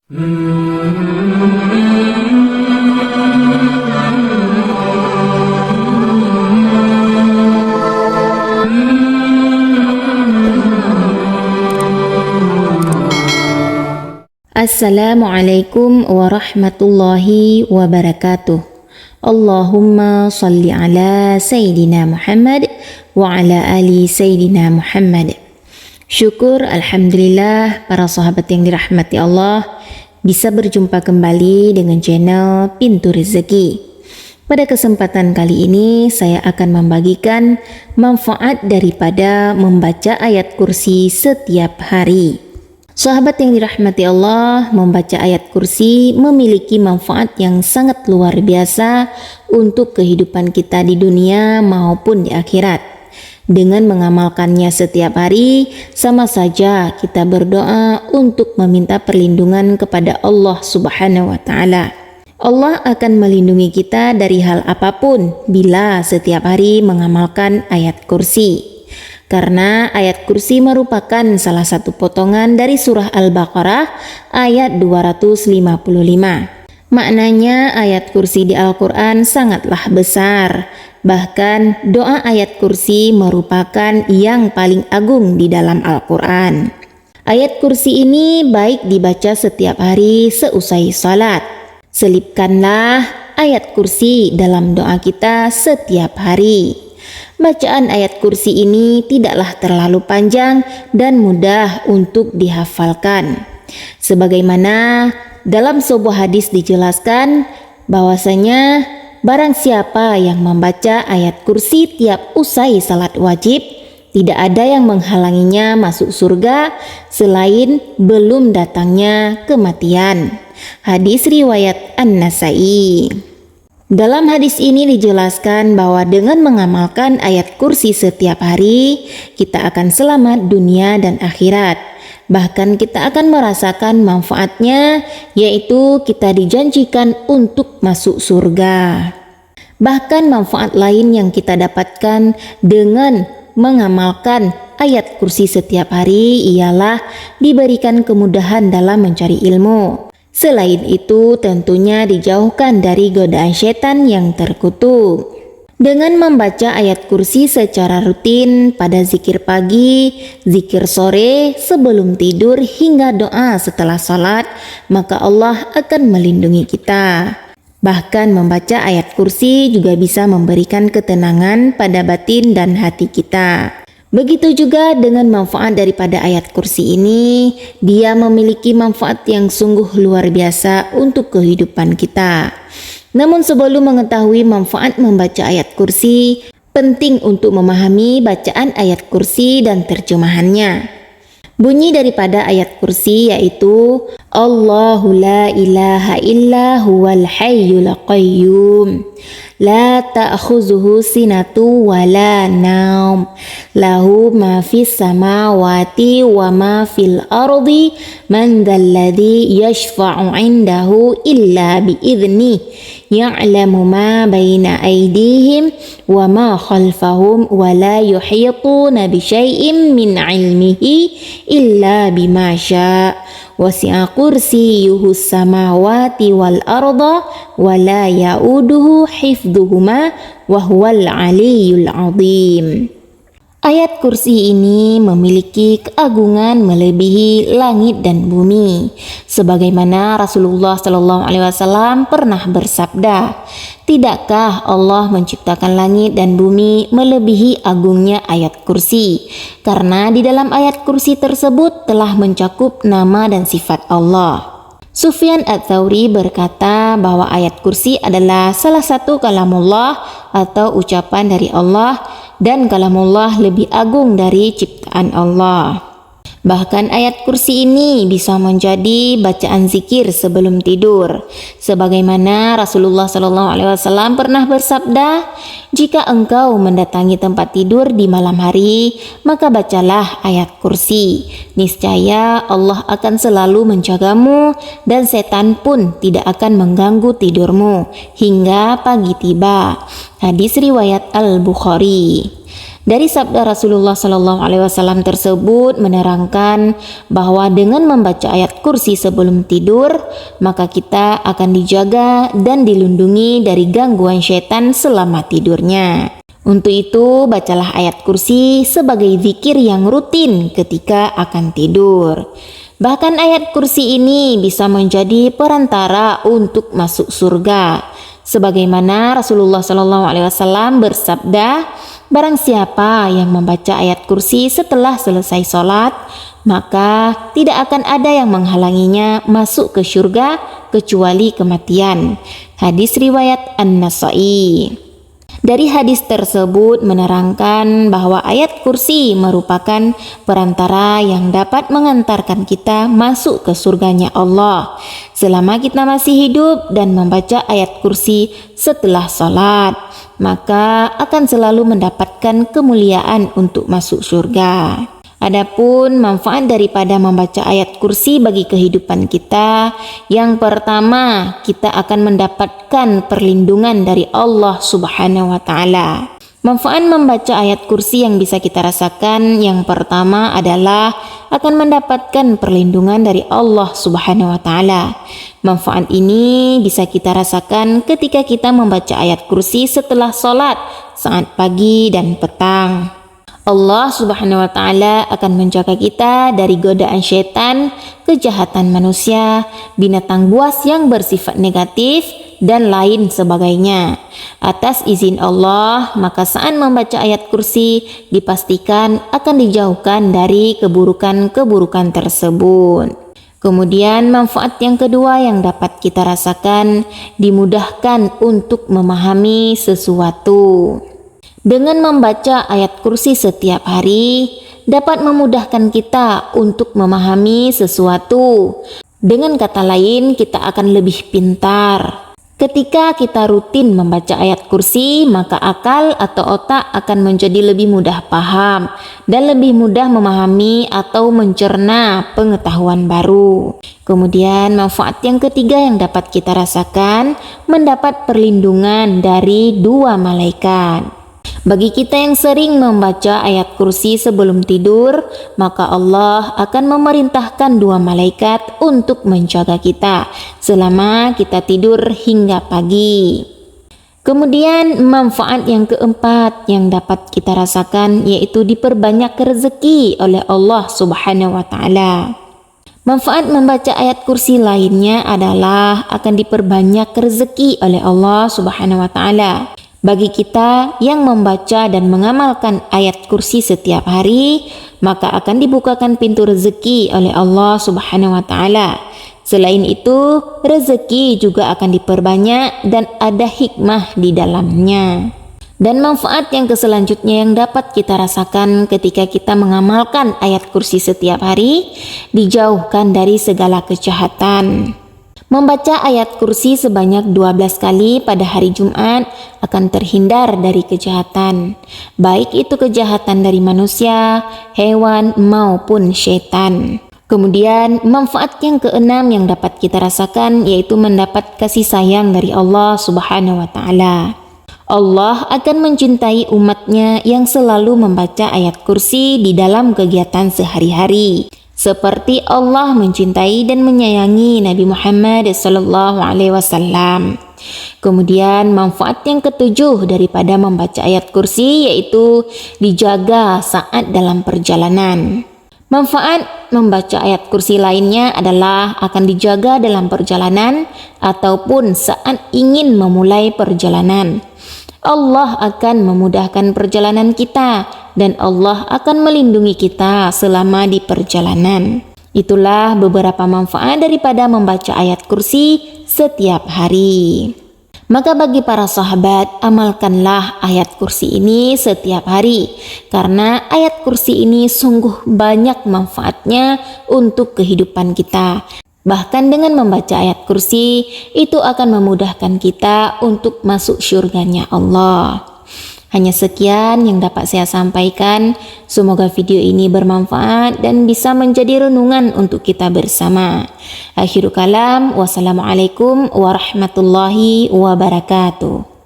Assalamualaikum warahmatullahi wabarakatuh. Allahumma salli ala Sayyidina Muhammad wa ala ali Sayyidina Muhammad. Syukur Alhamdulillah para sahabat yang dirahmati Allah bisa berjumpa kembali dengan channel Pintu Rezeki. Pada kesempatan kali ini saya akan membagikan manfaat daripada membaca ayat kursi setiap hari. Sahabat yang dirahmati Allah, membaca ayat kursi memiliki manfaat yang sangat luar biasa untuk kehidupan kita di dunia maupun di akhirat. Dengan mengamalkannya setiap hari, sama saja kita berdoa untuk meminta perlindungan kepada Allah Subhanahu wa Ta'ala. Allah akan melindungi kita dari hal apapun bila setiap hari mengamalkan ayat kursi. Karena ayat kursi merupakan salah satu potongan dari surah Al-Baqarah ayat 255. Maknanya ayat kursi di Al-Quran sangatlah besar. Bahkan doa ayat kursi merupakan yang paling agung di dalam Al-Quran. Ayat kursi ini baik dibaca setiap hari seusai salat. Selipkanlah ayat kursi dalam doa kita setiap hari. Bacaan ayat kursi ini tidaklah terlalu panjang dan mudah untuk dihafalkan. Sebagaimana dalam sebuah hadis dijelaskan bahwasanya barang siapa yang membaca ayat kursi tiap usai salat wajib, tidak ada yang menghalanginya masuk surga selain belum datangnya kematian. Hadis riwayat An-Nasai. Dalam hadis ini dijelaskan bahwa dengan mengamalkan ayat kursi setiap hari, kita akan selamat dunia dan akhirat. Bahkan kita akan merasakan manfaatnya, yaitu kita dijanjikan untuk masuk surga. Bahkan manfaat lain yang kita dapatkan dengan mengamalkan ayat kursi setiap hari ialah diberikan kemudahan dalam mencari ilmu. Selain itu tentunya dijauhkan dari godaan setan yang terkutuk. Dengan membaca ayat kursi secara rutin pada zikir pagi, zikir sore, sebelum tidur hingga doa setelah salat, maka Allah akan melindungi kita. Bahkan membaca ayat kursi juga bisa memberikan ketenangan pada batin dan hati kita. Begitu juga dengan manfaat daripada ayat kursi ini, dia memiliki manfaat yang sungguh luar biasa untuk kehidupan kita. Namun sebelum mengetahui manfaat membaca ayat kursi, penting untuk memahami bacaan ayat kursi dan terjemahannya. Bunyi daripada ayat kursi yaitu Allahu la ilaha illa huwal hayyul qayyum. La ta'khuzuhu sinatu wa la naum. Lahu ma fis samawati wa ma fil ardi. Man dzalladzi yashfa'u 'indahu illa bi'idzni. Ya'lamu ma baina aydihim wa ma khalfahum wa la yuhituna bi syai'in min 'ilmihi illa bima syaa. Wasi'a kursiyyuhu samawati wal arda wa la ya'uduhu hifdhuhuma wa huwal 'aliyyul 'azim. Ayat kursi ini memiliki keagungan melebihi langit dan bumi. Sebagaimana Rasulullah SAW pernah bersabda, "Tidakkah Allah menciptakan langit dan bumi melebihi agungnya ayat kursi?" Karena di dalam ayat kursi tersebut telah mencakup nama dan sifat Allah. Sufyan Ats-Tsauri berkata bahwa ayat kursi adalah salah satu kalamullah atau ucapan dari Allah, dan kalamullah lebih agung dari ciptaan Allah. Bahkan ayat kursi ini bisa menjadi bacaan zikir sebelum tidur. Sebagaimana Rasulullah SAW pernah bersabda, "Jika engkau mendatangi tempat tidur di malam hari, maka bacalah ayat kursi. Niscaya Allah akan selalu menjagamu dan setan pun tidak akan mengganggu tidurmu hingga pagi tiba." Hadis riwayat Al-Bukhari. Dari sabda Rasulullah SAW tersebut menerangkan bahwa dengan membaca ayat kursi sebelum tidur, maka kita akan dijaga dan dilindungi dari gangguan syaitan selama tidurnya. Untuk itu, bacalah ayat kursi sebagai zikir yang rutin ketika akan tidur. Bahkan ayat kursi ini bisa menjadi perantara untuk masuk surga. Sebagaimana Rasulullah SAW bersabda, barang siapa yang membaca ayat kursi setelah selesai sholat, maka tidak akan ada yang menghalanginya masuk ke surga kecuali kematian. Hadis riwayat An-Nasa'i. Dari hadis tersebut menerangkan bahwa ayat kursi merupakan perantara yang dapat mengantarkan kita masuk ke surganya Allah selama kita masih hidup, dan membaca ayat kursi setelah sholat, maka akan selalu mendapatkan kemuliaan untuk masuk surga. Adapun manfaat daripada membaca ayat kursi bagi kehidupan kita, yang pertama, kita akan mendapatkan perlindungan dari Allah Subhanahu wa Ta'ala. Manfaat membaca ayat kursi yang bisa kita rasakan, yang pertama adalah akan mendapatkan perlindungan dari Allah Subhanahu wa Ta'ala. Manfaat ini bisa kita rasakan ketika kita membaca ayat kursi setelah sholat saat pagi dan petang. Allah Subhanahu wa Ta'ala akan menjaga kita dari godaan syaitan, kejahatan manusia, binatang buas yang bersifat negatif, dan lain sebagainya. Atas izin Allah, maka saat membaca ayat kursi dipastikan akan dijauhkan dari keburukan-keburukan tersebut. Kemudian manfaat yang kedua yang dapat kita rasakan, dimudahkan untuk memahami sesuatu. Dengan membaca ayat kursi setiap hari dapat memudahkan kita untuk memahami sesuatu. Dengan kata lain, kita akan lebih pintar. Ketika kita rutin membaca ayat kursi, maka akal atau otak akan menjadi lebih mudah paham dan lebih mudah memahami atau mencerna pengetahuan baru. Kemudian manfaat yang ketiga yang dapat kita rasakan, mendapat perlindungan dari dua malaikat. Bagi kita yang sering membaca ayat kursi sebelum tidur, maka Allah akan memerintahkan dua malaikat untuk menjaga kita selama kita tidur hingga pagi. Kemudian manfaat yang keempat yang dapat kita rasakan, yaitu diperbanyak rezeki oleh Allah Subhanahu wa Ta'ala. Manfaat membaca ayat kursi lainnya adalah akan diperbanyak rezeki oleh Allah Subhanahu wa Ta'ala. Bagi kita yang membaca dan mengamalkan ayat kursi setiap hari, maka akan dibukakan pintu rezeki oleh Allah Subhanahu wa Ta'ala. Selain itu, rezeki juga akan diperbanyak dan ada hikmah di dalamnya. Dan manfaat yang selanjutnya yang dapat kita rasakan ketika kita mengamalkan ayat kursi setiap hari, dijauhkan dari segala kejahatan. Membaca ayat kursi sebanyak 12 kali pada hari Jumat akan terhindar dari kejahatan, baik itu kejahatan dari manusia, hewan, maupun syaitan. Kemudian manfaat yang keenam yang dapat kita rasakan, yaitu mendapat kasih sayang dari Allah Subhanahu wa Ta'ala. Allah akan mencintai umatnya yang selalu membaca ayat kursi di dalam kegiatan sehari-hari. Seperti Allah mencintai dan menyayangi Nabi Muhammad SAW. Kemudian manfaat yang ketujuh daripada membaca ayat kursi, yaitu dijaga saat dalam perjalanan. Manfaat membaca ayat kursi lainnya adalah akan dijaga dalam perjalanan ataupun saat ingin memulai perjalanan. Allah akan memudahkan perjalanan kita dan Allah akan melindungi kita selama di perjalanan. Itulah beberapa manfaat daripada membaca ayat kursi setiap hari. Maka bagi para sahabat, amalkanlah ayat kursi ini setiap hari, karena ayat kursi ini sungguh banyak manfaatnya untuk kehidupan kita. Bahkan dengan membaca ayat kursi, itu akan memudahkan kita untuk masuk syurganya Allah. Hanya sekian yang dapat saya sampaikan. Semoga video ini bermanfaat dan bisa menjadi renungan untuk kita bersama. Akhirul kalam, wassalamualaikum warahmatullahi wabarakatuh.